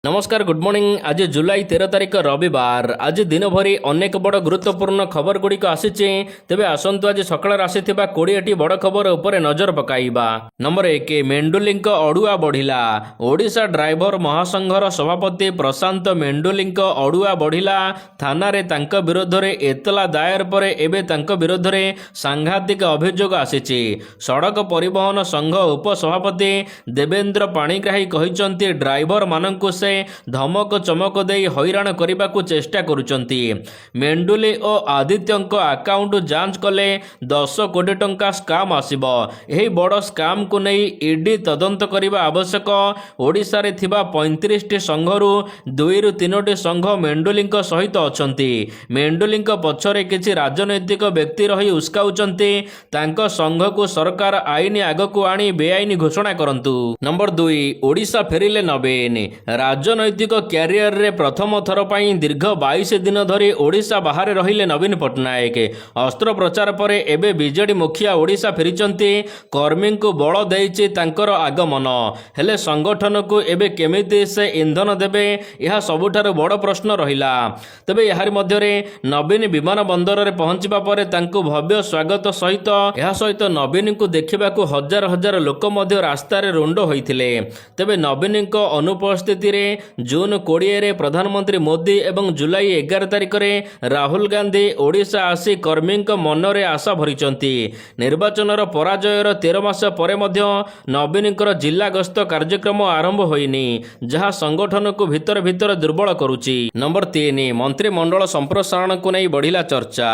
नमस्कार good morning. आज जुलाई 13 तारिख रविवार। आज दिन भरी अनेक बड़ गुरुत्वपूर्ण खबर गुड़िक आसीचे। तेबे आसंतु आज सकाळ आसीथिबा 20टी बड़ खबर उपरे नजर पकाइबा। नंबर 1, मेंडुलींक अड़ुआ बढ़िला। ओडिशा ड्राइवर महासंघर सभापति प्रशांत मेंडुलींक अड़ुआ बढ़िला। थाना रे तांक विरोध रे एतला दायर परे एबे तांक विरोध रे सांघातिक अभियोग आसीचे। सड़क परिवहन संघ उपसभापति देवेंद्र पाणिग्राही कहिसंती ड्राइवर माननकु से धमक चमक दे हैरान करने को चेष्टा करुचंती। मेंडुली और आदित्यंक अकाउंट जांच कले 10 कोटी टंका स्काम आसिबो। एही बड़ स्काम को नहीं ईडी तदंत करने आवश्यक। ओडिशा रे थिबा 35टी संघरू 2-3टी संघ मेंडुलींक सहित अछंती। मेंडुलींक पछरे किछि राजनैतिक व्यक्ति रही उस्काउचंती। तांको संघ को सरकार आईन आगकु आनी बेआईन घोषणा करंतु। नंबर 2, ओडिशा फेरिले नवीन। राजनैतिक क्यारियर रे प्रथम थर पर दीर्घ 22 दिन धरी ओडिशा बाहर रहिले नवीन पट्टनायक। अस्त्रप्रचार पर एबे बीजेडी मुखिया ओडिशा फेरिचंती। कर्मी को बल देइछि तांकर आगमन। हेले संगठन को एबे केमिति से इंधन देबे यह सबुठार बड़ प्रश्न रहिला। तबे यार मध्यरे नवीन विमान बंदर रे पहुंचबा परे तांको भव्य स्वागत सहित नवीन को देखिबाकू हजार हजार लोक मध्य रास्ता रे रुंड होइथिले। तबे नवीन को अनुपस्थिति रे जून 20 रे प्रधानमंत्री मोदी एवं जुलाई 11 तारिख रे राहुल गांधी ओडिशा आसी कर्मी मन रे आशा भरिचंती। निर्वाचन पराजयर 13 मास परे मध्य नवीनकर जिला गस्त कार्यक्रम आरंभ होइनी, जहां संगठन को भीतर भीतर दुर्बल करुची। नंबर 3, मंत्रिमंडल संप्रसारण को नहीं बढ़िला चर्चा।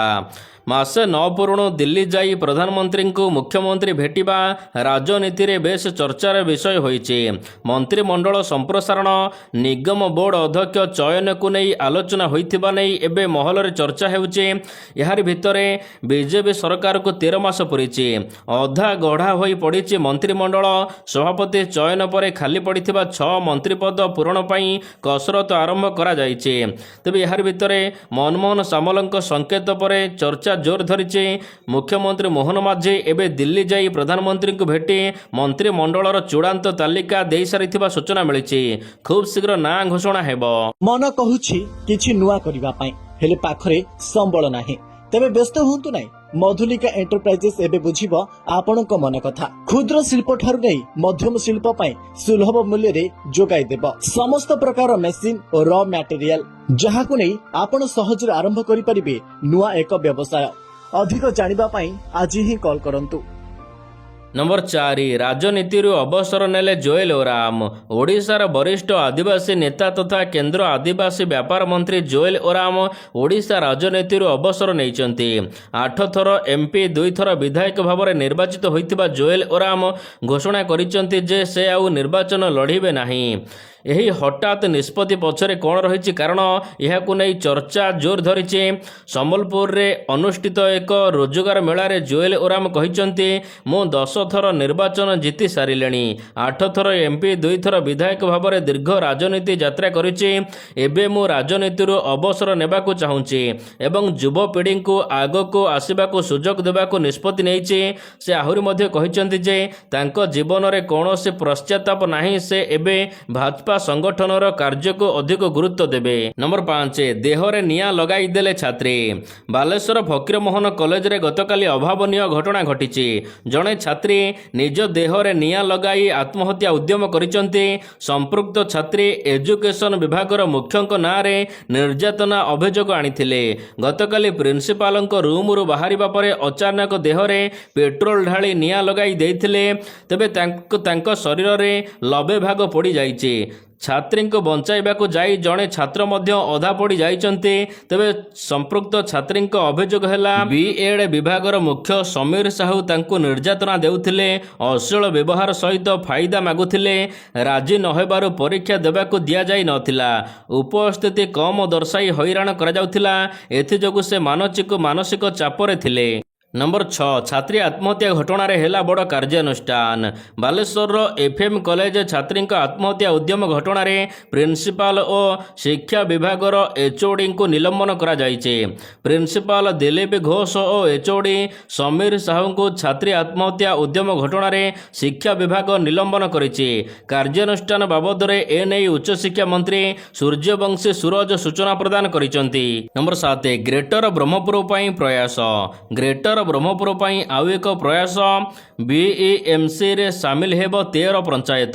मासे न पूर्ण दिल्ली जाई प्रधानमंत्री को मुख्यमंत्री भेटिबा राजनीति रे बेस चर्चार विषय होइचे। मंत्रिमंडल संप्रसारण निगम बोर्ड अध्यक्ष चयन को नहीं आलोचना होइथिबा नहीं एबे महल रे चर्चा हेउचे। यार भितरे बीजेपी सरकार को 13 मास पुरीचे। अधा गढ़ा होई पड़िचे मंत्रिमंडल। सभापति चयन पर खाली पड़िथिबा 6 मंत्री पद पूरण पई कसरत आरंभ करा जाइचे। तबे यार भितरे मनमोहन सामलंक संकेत पर चर्चा जोर धरिचे। मुख्यमंत्री मोहन माझी एबे दिल्ली जाई प्रधानमंत्री को भेटी मंत्रिमंडलर चूड़ांत तालिका दे सारिथिबा सूचना मिलिछि। खूब शीघ्र ना घोषणा हेबो। मन कहूछि किछि नुआ करिबा पई, हेले पाखरे संबळ नाही। तेबे व्यस्त हुंतु नाही। मधुलिका एंटरप्राइजेस एबे बुझिबो आपणक मन कथा। क्षुद्र शिल्प ठारू नै मध्यम शिल्प पई सुलभ मूल्य रे जोगाई देबो समस्त प्रकार मेसिन और रॉ मटेरियल, जहा को नै आपण सहज आरंभ करि परिबे नुआ एक व्यवसाय। अधिक जानिबा पई आज ही कॉल करंतु। नंबर 4, राजनीति अवसर नेले जोएल ओराम। ओडिशार वरिष्ठ आदिवासी नेता तथा केंद्र आदिवासी व्यापार मंत्री जोएल ओराम ओडिशा राजनीति अवसर नैचंती। 8 थर एमपी 2 थर विधायक भाव में निर्वाचित होइतिबा जोएल ओराम घोषणा करिसंती जे से आउ निर्वाचन लड़िबे नाही। यही हठात निष्पत्ति पछरे कौन रही कारण यह चर्चा जोर धरीचे। संबलपुर रे अनुष्ठित एक रोजगार मेलारे जोएल ओराम कहिसंती मु 10 थर निर्वाचन जीति सारिलेनी। 8 थर एमपी 2 थर विधायक भाव में दीर्घ राजनीति यात्रा करिछि। एबे मु राजनीति अवसर नेबाकू चाहूँची एवं युवपीढ़ी को आगको आसबाकू सुजोग देबाकू निष्पत्ति नैछि। से आहुरी मध्य कहिसंती जे तांको जीवन रे कौनसी पश्चाताप नाही। से एबे भाजपा संगठनर कार्य को अधिक गुरुत्व देबे। नंबर 5, देहरे निया लगाई देले छात्री। बालेश्वर फकीरमोहन कॉलेज रे गतकाली अभावनीय घटना घटिछि। जड़े छात्री निज देहरे निया लगाई आत्महत्या उद्यम करिसंती। संपृक्त छात्री एजुकेशन विभागर मुख्यंक नारे निर्यातना अभियोग आनिथिले। गतकाली प्रिंसिपाल रूम रु बाहरिबा परे अचानक देहरे पेट्रोल ढाली निया लगाई देइथिले। तेबे तांको शरीर रे लबे भाग पड़ी जाइछि। छात्री को बंचाइबा को जाई जड़े छात्र मध्य अधा पड़ी जाइचंती। तेबे संपृक्त छात्री अभियोग हैला बीएड विभागर मुख्य समीर साहू तांको निर्यातना देउथिले। अश्लील व्यवहार सहित फायदा मागुथिले। राजी न हेबारु परीक्षा देबाकू दिया जाई नथिला। उपस्थिति कम दर्शाई हैरान करा जाउथिला। एथि जोगु से मानसिक चापरे थिले। नंबर 6 छात्री आत्महत्या घटणार हेला बड़ कार्यानुष्ठान बालेश्वर एफएम कॉलेज छात्री आत्महत्या उद्यम घटणार प्रिंसिपाल और शिक्षा विभागर एचओडी को निलंबन करा जायचे। प्रिंसिपाल दिलीप घोष और एचओडी समीर साहू को छात्री आत्महत्या उद्यम घटणार शिक्षा विभाग निलंबन करिछि। कार्यानुष्ठान बाबद एने उच्च शिक्षा मंत्री सूर्यवंशी सूरज सूचना प्रदान करिसंती। नंबर 7 ग्रेटर ब्रह्मपुर पई प्रयास ग्रेटर ब्रह्मपुर पई आउ एक प्रयास बीईएमसी रे सामिल हेब 13 पंचायत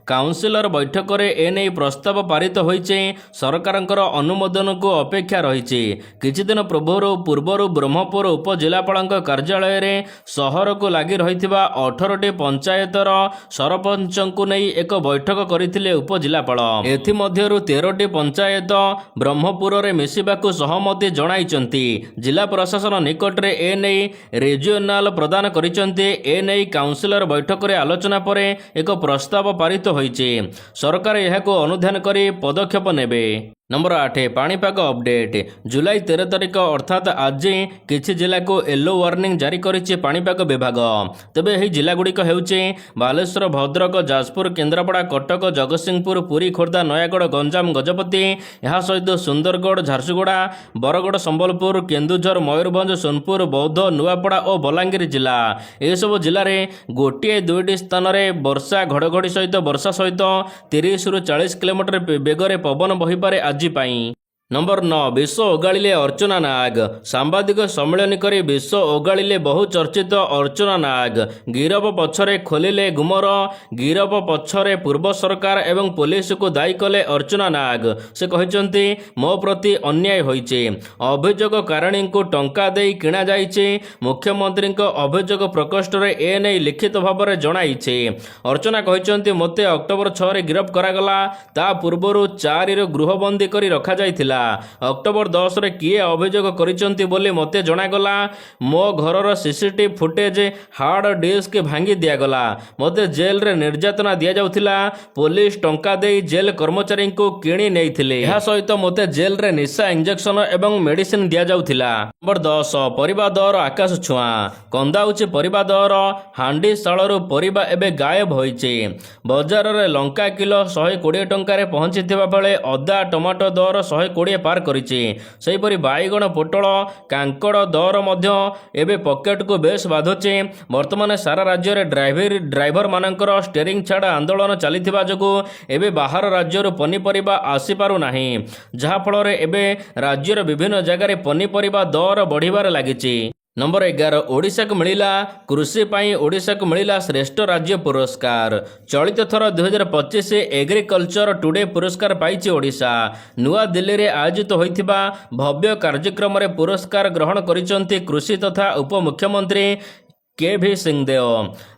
काउंसिलर बैठक रे एने प्रस्ताव पारित होइचे। सरकारंकर अनुमोदन को अपेक्षा रहिछि। किछि दिन पूर्वरु ब्रह्मपुर उपजिलापालक कार्यालय रे सहर को लागि रहिथिबा 18टी पंचायतर सरपंच को नहीं एक बैठक करथिले उपजिलापाल। एथि मध्यरु 13टी पंचायत ब्रह्मपुर रे मिसिबाकू सहमति जणाइचंती। जिला प्रशासन निकट रे एने रिजियोनाल प्रदान करिसंते। एने काउंसिलर बैठक रे आलोचना परे एक प्रस्ताव पारित होइचे। सरकार एहाको अनुध्यान करी पदक्षेप नेबे। नंबर 8 पाणीपाग अपडेट जुलाई 13 तारिख अर्थात आज किछि जिला को येलो वार्निंग जारी करिछि पाणीपाग विभाग। तेबे एही जिला गुड़िक हेउचे बालेश्वर भद्रक जाजपुर केन्द्रापड़ा कटक जगतसिंहपुर पुरी खोर्धा नयागढ़ गंजाम गजपति ଏହା सहित सुंदरगढ़ झारसुगुड़ा बरगढ़ संबलपुर केन्दुझर मयूरभंज सोनपुर बौद्ध नुआपड़ा और बलांगीर जिला एसबु जिले में गोटे दुईटी स्थान में वर्षा घड़घड़ी सहित वर्षा सहित 30 ରୁ 40 किलोमीटर बेगर पवन बहिपारे आज पाई। नंबर 9 विश्व ओगाड़िले अर्चना नाग सांबादिक सम्मेलन करी विश्व ओगाड़िले बहु चर्चित अर्चना नाग गिरफ पछरे खोलिले गुमर। गिरफ पछरे पूर्व सरकार एवं पुलिस को दायी कले अर्चना नाग। से कहते मो प्रति अन्याय होइचे अभियोग कारिणी को टंका देई किणा जाइचे। मुख्यमंत्री अभियोग प्रकोष्ठ रे ए नै लिखित भाव में जणाइछे। अर्चना कहते मते अक्टोबर 6 रे गिरफ करागला ता पूर्वरु 4 रे गृहबंदी करी रखा जाइथिला। अक्टोबर 10 रे किए अभियोग करिसंती बोली मते जणागला। मो घरर सीसीटीवी फुटेज हार्ड डिस्क भांगी दियागला। मते जेल रे निर्यातना दिया जाउथिला। पुलिस टंका देई जेल कर्मचारी को किणी नेइथिले। ଏହା ସହିତ ମୋତେ ଜେଲରେ ନିଶା ଇଞ୍ଜେକ୍ସନ ଏବଂ ମେଡିସିନ ଦିଆଯାଉଥିଲା। ନମ୍ବର 10 ପରିବା ଦର ଆକାଶ ଛୁଆଁ କନ୍ଦାଉଛି ପରିବା ଦର। ହାଣ୍ଡି ଶାଳରୁ ପରିବା ଏବେ ଗାୟବ ହୋଇଛି। ବଜାରରେ ଲଙ୍କା କିଲୋ 120 ଟଙ୍କାରେ ପହଞ୍ଚିଥିବା ବେଳେ ଅଦା ଟମାଟୋ ଦର 120 ପାର କରିଛି। ସେହିପରି ବାଇଗଣ ପୋଟଳ କାଙ୍କଡ଼ ଦର ମଧ୍ୟ ଏବେ ପକେଟକୁ ବେଶ ବାଧୁଛି। ବର୍ତ୍ତମାନ ସାରା ରାଜ୍ୟରେ ଡ୍ରାଇଭର ମାନଙ୍କର ଷ୍ଟେରିଂ ଛାଡ଼ ଆନ୍ଦୋଳନ ଚାଲିଥିବା ଯୋଗୁଁ ଏବେ ବାହାର ରାଜ୍ୟରୁ ପନିପରିବା ଆସିପାରୁନାହିଁ। ଯାହାଫଳରେ ଏବେ ରାଜ୍ୟର ବିଭିନ୍ନ ଜାଗାରେ ପନିପରିବା ଦର ବଢ଼ିବାରେ ଲାଗିଛି। नंबर 11 ओडिशा को मिला कृषि पाई ओडिशा को मिला श्रेष्ठ राज्य पुरस्कार। चलित थर 2025 एग्रीकल्चर टुडे पुरस्कार पाइछि ओडिशा। नुआ दिल्ली रे आयोजित होइथिबा भव्य कार्यक्रम रे पुरस्कार ग्रहण करिसंती कृषि तथा उपमुख्यमंत्री के.भी. सिंहदेव।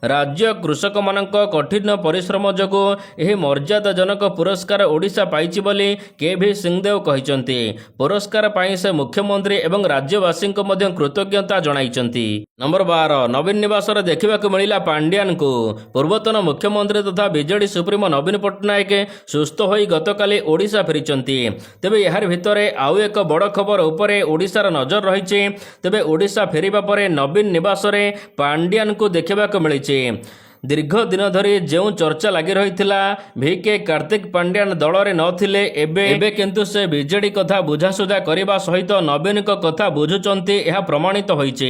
राज्य कृषक मानक कठिन परिश्रम जोगु एही मर्यादाजनक पुरस्कार ओडिशा पाइछि बोली के.भी. सिंहदेव कहिसंती। पुरस्कार पाई से मुख्यमंत्री एवं राज्यवासी को मध्य कृतज्ञता जणाइसंती। नंबर 12 नवीन निवास रे देखिबाकु मिलिला पांड्यान को। पूर्वतन मुख्यमंत्री तथा बीजेडी सुप्रीमो नवीन पट्टनायक सुस्थ होई गतकाली ओडिशा फेरिचंती। तेबे यार भितरे आउ एक बड़ खबर उपरे ओडिशार नजर रहिछि। तेबे ओडिशा फेरिबा परे नवीन निवास रे पांड्यान को देखा मिली। दीर्घ दिन धरी जो चर्चा लगी रही भिके कार्तिक पांड्यान दल में नथिले एबे किंतु से बीजेडी कथा बुझासुझा करने सहित नवीन कथा बुझुचंती यह प्रमाणित होइछि।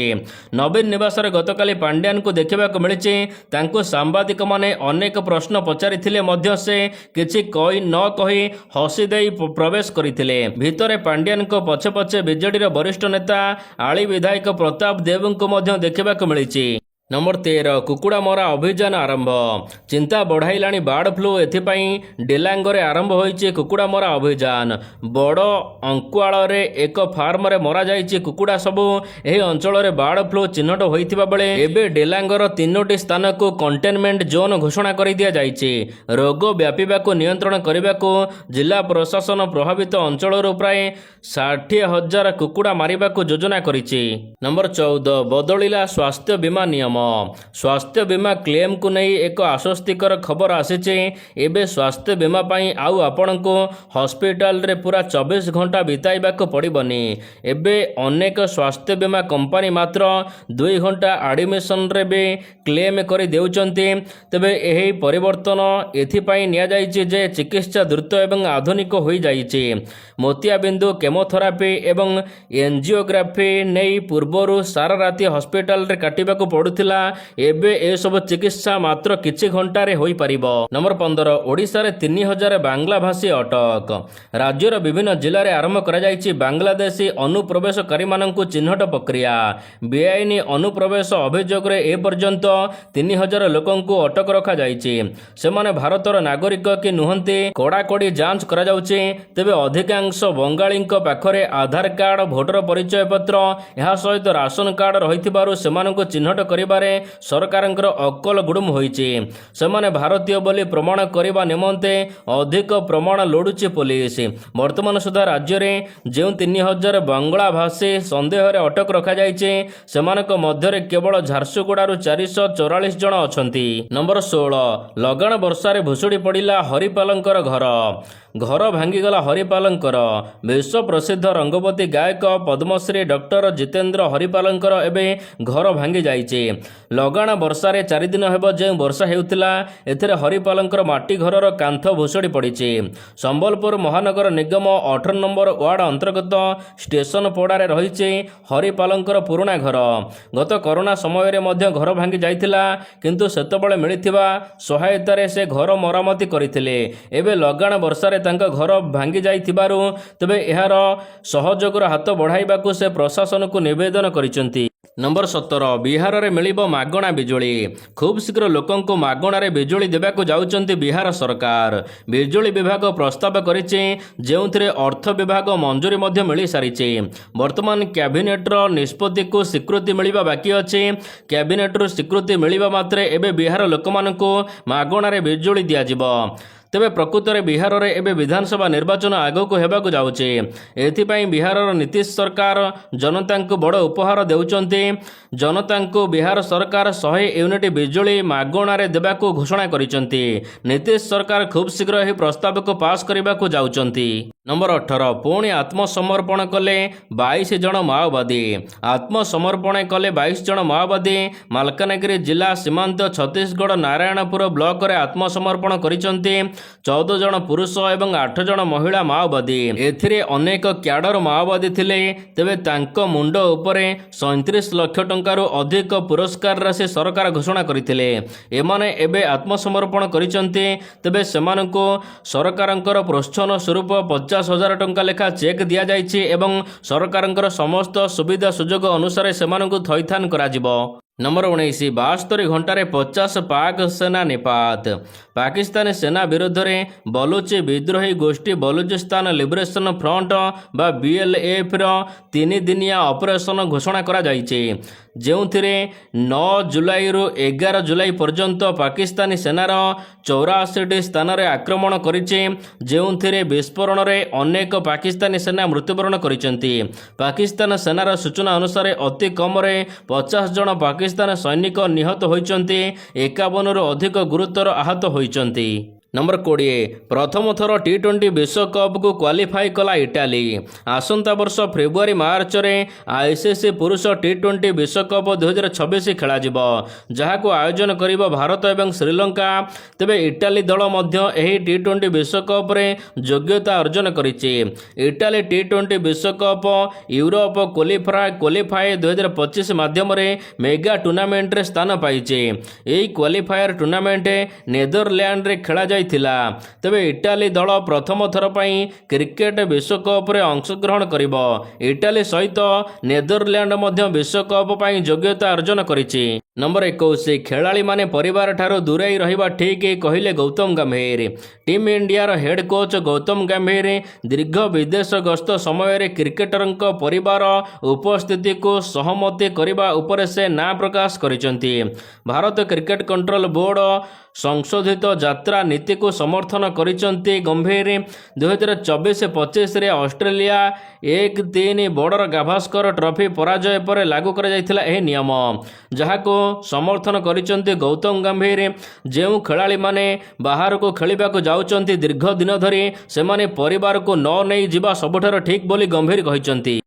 नवीन निवास गतकाली पांड्यान को देखा मिली। तांको सांबादिक माने अनेक प्रश्न पचारिथिले मध्य से किछि कहि न कहि हसी देई प्रवेश करथिले। भितरे पांड्यान को पछे पछे बीजेडी वरिष्ठ नेता आली विधायक प्रताप देव को मध्य देखा मिली। नंबर 13 कुकुड़ा मरा अभियान आरंभ चिंता बढ़ाइलाणी बार्ड फ्लू। एथिपाई डेलांगरे आरंभ होइछि कुकुड़ा मरा अभियान। बड़ अंकुआल रे एक फार्म रे मरा जाइछि कुकुड़ा सबु। एही अंचल रे बार्ड फ्लू चिन्हट होइथिबा बेले एबे डेलांगर 3टी स्थान को कंटेनमेंट जोन घोषणा करि दिया जाइछि। रोग व्यापीबाको नियंत्रण करिबाको जिला प्रशासन प्रभावित अंचल रो प्राय 60,000 कुकुड़ा मारिबाको योजना करिछि। नंबर 14 बदलिला स्वास्थ्य बीमा नियम ସ୍ୱାସ୍ଥ୍ୟ ବୀମା କ୍ଲେମ୍କୁ ନେଇ ଏକ ଆଶ୍ୱସ୍ତିକର ଖବର ଆସିଛି। ଏବେ ସ୍ୱାସ୍ଥ୍ୟ ବୀମା ପାଇଁ ଆଉ ଆପଣଙ୍କୁ ହସ୍ପିଟାଲରେ ପୁରା 24 ଘଣ୍ଟା ବିତାଇବାକୁ ପଡ଼ିବନି। ଏବେ ଅନେକ ସ୍ୱାସ୍ଥ୍ୟ ବୀମା କମ୍ପାନୀ ମାତ୍ର 2 ଘଣ୍ଟା ଆଡମିସନରେ ବି କ୍ଲେମ୍ କରି ଦେଉଛନ୍ତି। ତେବେ ଏହି ପରିବର୍ତ୍ତନ ଏଥିପାଇଁ ନିଆଯାଇଛି ଯେ ଚିକିତ୍ସା ଦ୍ରୁତ ଏବଂ ଆଧୁନିକ ହୋଇଯାଇଛି। ମୋତିଆବିନ୍ଦୁ, କେମୋଥେରାପି ଏବଂ ଏଞ୍ଜିଓଗ୍ରାଫି ନେଇ ପୂର୍ବରୁ ସାରା ରାତି ହସ୍ପିଟାଲରେ କାଟିବାକୁ ପଡ଼ୁଥିଲା। ଏବେ ଏସବୁ ଚିକିତ୍ସା ମାତ୍ର କିଛି ଘଣ୍ଟାରେ ହୋଇପାରିବ। ନମ୍ବର 15, ଓଡ଼ିଶାରେ 3000 ବାଂଲାଭାଷୀ ଅଟକ। ରାଜ୍ୟର ବିଭିନ୍ନ ଜିଲ୍ଲାରେ ଆରମ୍ଭ କରାଯାଇଛି ବାଂଲାଦେଶୀ ଅନୁପ୍ରବେଶକାରୀମାନଙ୍କୁ ଚିହ୍ନଟ ପ୍ରକ୍ରିୟା। ବେଆଇନ ଅନୁପ୍ରବେଶ ଅଭିଯୋଗରେ ଏପର୍ଯ୍ୟନ୍ତ 3000 ଲୋକଙ୍କୁ ଅଟକ ରଖାଯାଇଛି। ସେମାନେ ଭାରତର ନାଗରିକ କି ନୁହନ୍ତି କଡ଼ାକଡ଼ି ଯାଞ୍ଚ କରାଯାଉଛି। ତେବେ ଅଧିକାଂଶ ବଙ୍ଗାଳୀଙ୍କ ପାଖରେ ଆଧାର କାର୍ଡ, ଭୋଟର ପରିଚୟ ପତ୍ର, ଏହା ସହିତ ରାସନ କାର୍ଡ ରହିଥିବାରୁ ସେମାନଙ୍କୁ ଚିହ୍ନଟ କରିବାରେ ସରକାରଙ୍କର ଅକଲ ଗୁଡୁମ ହୋଇଛି। ସେମାନେ ଭାରତୀୟ ବୋଲି ପ୍ରମାଣ କରିବା ନିମନ୍ତେ ଅଧିକ ପ୍ରମାଣ ଲୋଡୁଛି ପୋଲିସ। ବର୍ତ୍ତମାନ ସୁଦ୍ଧା ରାଜ୍ୟରେ ଯେଉଁ 3000 ବଙ୍ଗଳାଭାଷୀ ସନ୍ଦେହରେ ଅଟକ ରଖାଯାଇଛି ସେମାନଙ୍କ ମଧ୍ୟରେ କେବଳ ଝାରସୁଗୁଡ଼ାରୁ 444 ଜଣ ଅଛନ୍ତି। ନମ୍ବର 16, ଲଗାଣ ବର୍ଷାରେ ଭୁଶୁଡ଼ି ପଡ଼ିଲା ହରିପାଲଙ୍କର ଘର। ଘର ଭାଙ୍ଗିଗଲା ହରିପାଲଙ୍କର। ବିଶ୍ୱ ପ୍ରସିଦ୍ଧ ରଙ୍ଗବତୀ ଗାୟକ ପଦ୍ମଶ୍ରୀ ଡକ୍ଟର ଜିତେନ୍ଦ୍ର ହରିପାଲଙ୍କର ଏବେ ଘର ଭାଙ୍ଗି ଯାଇଛି। ଲଗାଣ ବର୍ଷାରେ 4 ଦିନ ହେବ ଯେଉଁ ବର୍ଷା ହେଉଥିଲା ଏଥିରେ ହରିପାଲଙ୍କର ମାଟି ଘରର କାନ୍ଥ ଭୁଶୁଡ଼ି ପଡ଼ିଛି। ସମ୍ବଲପୁର ମହାନଗର ନିଗମ 18 ନମ୍ବର ୱାର୍ଡ ଅନ୍ତର୍ଗତ ଷ୍ଟେସନ ପଡ଼ାରେ ରହିଛି ହରିପାଲଙ୍କର ପୁରୁଣା ଘର। ଗତ କରୋନା ସମୟରେ ମଧ୍ୟ ଘର ଭାଙ୍ଗି ଯାଇଥିଲା, କିନ୍ତୁ ସେତେବେଳେ ମିଳିଥିବା ସହାୟତାରେ ସେ ଘର ମରାମତି କରିଥିଲେ। ଏବେ ଲଗାଣ ବର୍ଷାରେ ତାଙ୍କ ଘର ଭାଙ୍ଗି ଯାଇଥିବାରୁ ତେବେ ଏହାର ସହଯୋଗର ହାତ ବଢ଼ାଇବାକୁ ସେ ପ୍ରଶାସନକୁ ନିବେଦନ କରିଛନ୍ତି। ନମ୍ବର 17, ବିହାରରେ ମିଳିବ ମାଗଣା ବିଜୁଳି। ଖୁବ୍ ଶୀଘ୍ର ଲୋକଙ୍କୁ ମାଗଣାରେ ବିଜୁଳି ଦେବାକୁ ଯାଉଛନ୍ତି ବିହାର ସରକାର। ବିଜୁଳି ବିଭାଗ ପ୍ରସ୍ତାବ କରିଛି ଯେଉଁଥିରେ ଅର୍ଥ ବିଭାଗ ମଞ୍ଜୁରୀ ମଧ୍ୟ ମିଳିସାରିଛି। ବର୍ତ୍ତମାନ କ୍ୟାବିନେଟ୍ର ନିଷ୍ପତ୍ତିକୁ ସ୍ୱୀକୃତି ମିଳିବା ବାକି ଅଛି। କ୍ୟାବିନେଟ୍ରୁ ସ୍ୱୀକୃତି ମିଳିବା ମାତ୍ରେ ଏବେ ବିହାର ଲୋକମାନଙ୍କୁ ମାଗଣାରେ ବିଜୁଳି ଦିଆଯିବ। ତେବେ ପ୍ରକୃତରେ ବିହାରରେ ଏବେ ବିଧାନସଭା ନିର୍ବାଚନ ଆଗକୁ ହେବାକୁ ଯାଉଛି। ଏଥିପାଇଁ ବିହାରର ନୀତିଶ ସରକାର ଜନତାଙ୍କୁ ବଡ଼ ଉପହାର ଦେଉଛନ୍ତି। ଜନତାଙ୍କୁ ବିହାର ସରକାର 100 ୟୁନିଟ୍ ବିଜୁଳି ମାଗଣାରେ ଦେବାକୁ ଘୋଷଣା କରିଛନ୍ତି। ନୀତିଶ ସରକାର ଖୁବ୍ ଶୀଘ୍ର ଏହି ପ୍ରସ୍ତାବକୁ ପାସ୍ କରିବାକୁ ଯାଉଛନ୍ତି। ନମ୍ବର 18, ପୁଣି ଆତ୍ମସମର୍ପଣ କଲେ 22 ଜଣ ମାଓବାଦୀ। ଆତ୍ମସମର୍ପଣ କଲେ 22 ଜଣ ମାଓବାଦୀ। ମାଲକାନଗିରି ଜିଲ୍ଲା ସୀମାନ୍ତ ଛତିଶଗଡ଼ ନାରାୟଣପୁର ବ୍ଲକରେ ଆତ୍ମସମର୍ପଣ କରିଛନ୍ତି 14 ଜଣ ପୁରୁଷ ଏବଂ 8 ଜଣ ମହିଳା ମାଓବାଦୀ। ଏଥିରେ ଅନେକ କ୍ୟାଡର ମାଓବାଦୀ ଥିଲେ। ତେବେ ତାଙ୍କ ମୁଣ୍ଡ ଉପରେ 37 ଲକ୍ଷ ଟଙ୍କାରୁ ଅଧିକ ପୁରସ୍କାର ରାଶି ସରକାର ଘୋଷଣା କରିଥିଲେ। ଏମାନେ ଏବେ ଆତ୍ମସମର୍ପଣ କରିଛନ୍ତି। ତେବେ ସେମାନଙ୍କୁ ସରକାରଙ୍କର ପ୍ରୋତ୍ସାହନ ସ୍ୱରୂପ 50,000 ଟଙ୍କା ଲେଖା ଚେକ୍ ଦିଆଯାଇଛି ଏବଂ ସରକାରଙ୍କର ସମସ୍ତ ସୁବିଧା ସୁଯୋଗ ଅନୁସାରେ ସେମାନଙ୍କୁ ଥଇଥାନ କରାଯିବ। ନମ୍ବର 19, 72 ଘଣ୍ଟାରେ 50 ପାକ୍ ସେନା ନିପାତ। ପାକିସ୍ତାନୀ ସେନା ବିରୋଧରେ ବଲୁଚି ବିଦ୍ରୋହୀ ଗୋଷ୍ଠୀ ବଲୁଚିସ୍ତାନ ଲିବରେସନ ଫ୍ରଣ୍ଟ ବା BLFର 3 ଦିନିଆ ଅପରେସନ ଘୋଷଣା କରାଯାଇଛି, ଯେଉଁଥିରେ 9 ଜୁଲାଇରୁ 11 ଜୁଲାଇ ପର୍ଯ୍ୟନ୍ତ ପାକିସ୍ତାନୀ ସେନାର 84ଟି ସ୍ଥାନରେ ଆକ୍ରମଣ କରିଛି, ଯେଉଁଥିରେ ବିସ୍ଫୋରଣରେ ଅନେକ ପାକିସ୍ତାନୀ ସେନା ମୃତ୍ୟୁବରଣ କରିଛନ୍ତି। ପାକିସ୍ତାନ ସେନାର ସୂଚନା ଅନୁସାରେ ଅତି କମରେ 50 ଜଣ ପାକିସ୍ତାନ ସୈନିକ ନିହତ ହୋଇଛନ୍ତି, 51ରୁ ଅଧିକ ଗୁରୁତର ଆହତ ହୋଇଛନ୍ତି। ନମ୍ବର 20, ପ୍ରଥମ ଥର T20 ବିଶ୍ୱକପ୍କୁ କ୍ୱାଲିଫାଇ କଲା ଇଟାଲୀ। ଆସନ୍ତା ବର୍ଷ ଫେବୃଆରୀ ମାର୍ଚ୍ଚରେ ICC ପୁରୁଷ T20 ବିଶ୍ୱକପ୍ 2026 ଖେଳାଯିବ, ଯାହାକୁ ଆୟୋଜନ କରିବ ଭାରତ ଏବଂ ଶ୍ରୀଲଙ୍କା। ତେବେ ଇଟାଲୀ ଦଳ ମଧ୍ୟ ଏହି T20 ବିଶ୍ୱକପ୍ରେ ଯୋଗ୍ୟତା ଅର୍ଜନ କରିଛି। ଇଟାଲୀ T20 ବିଶ୍ୱକପ୍ ୟୁରୋପ କ୍ୱାଲିଫାଏ 2025 ମାଧ୍ୟମରେ ମେଗା ଟୁର୍ଣ୍ଣାମେଣ୍ଟରେ ସ୍ଥାନ ପାଇଛି। ଏହି କ୍ୱାଲିଫାୟର ଟୁର୍ଣ୍ଣାମେଣ୍ଟ ନେଦରଲ୍ୟାଣ୍ଡରେ ଖେଳାଯାଇ ଥିଲା। ତେବେ ଇଟାଲୀ ଦଳ ପ୍ରଥମ ଥର ପାଇଁ କ୍ରିକେଟ ବିଶ୍ୱକପରେ ଅଂଶଗ୍ରହଣ କରିବ। ଇଟାଲୀ ସହିତ ନେଦରଲ୍ୟାଣ୍ଡ ମଧ୍ୟ ବିଶ୍ୱକପ ପାଇଁ ଯୋଗ୍ୟତା ଅର୍ଜନ କରିଛି। ନମ୍ବର 21, ଖେଳାଳିମାନେ ପରିବାର ଠାରୁ ଦୂରେଇ ରହିବା ଠିକ୍ କହିଲେ ଗୌତମ ଗମ୍ଭୀର। ଟିମ୍ ଇଣ୍ଡିଆର ହେଡ୍ କୋଚ୍ ଗୌତମ ଗମ୍ଭୀର ଦୀର୍ଘ ବିଦେଶ ଗସ୍ତ ସମୟରେ କ୍ରିକେଟରଙ୍କ ପରିବାର ଉପସ୍ଥିତିକୁ ସହମତି କରିବା ଉପରେ ସେ ନାଁ ପ୍ରକାଶ କରିଛନ୍ତି। ଭାରତ କ୍ରିକେଟ କଣ୍ଟ୍ରୋଲ ବୋର୍ଡ ସଂଶୋଧିତ ଯାତ୍ରା ନୀତିକୁ ସମର୍ଥନ କରିଛନ୍ତି ଗମ୍ଭୀର। 2024-25ରେ ଅଷ୍ଟ୍ରେଲିଆ 1-3 ବର୍ଡର ଗାଭାସ୍କର ଟ୍ରଫି ପରାଜୟ ପରେ ଲାଗୁ କରାଯାଇଥିଲା ଏହି ନିୟମ, ଯାହାକୁ ସମର୍ଥନ କରିଛନ୍ତି ଗୌତମ ଗମ୍ଭୀର। ଯେଉଁ ଖେଳାଳିମାନେ ବାହାରକୁ ଖେଳିବାକୁ ଯାଉଛନ୍ତି ଦୀର୍ଘ ଦିନ ଧରି ସେମାନେ ପରିବାରକୁ ନ ନେଇ ଯିବା ସବୁଠାରୁ ଠିକ୍ ବୋଲି ଗମ୍ଭୀର କହିଛନ୍ତି।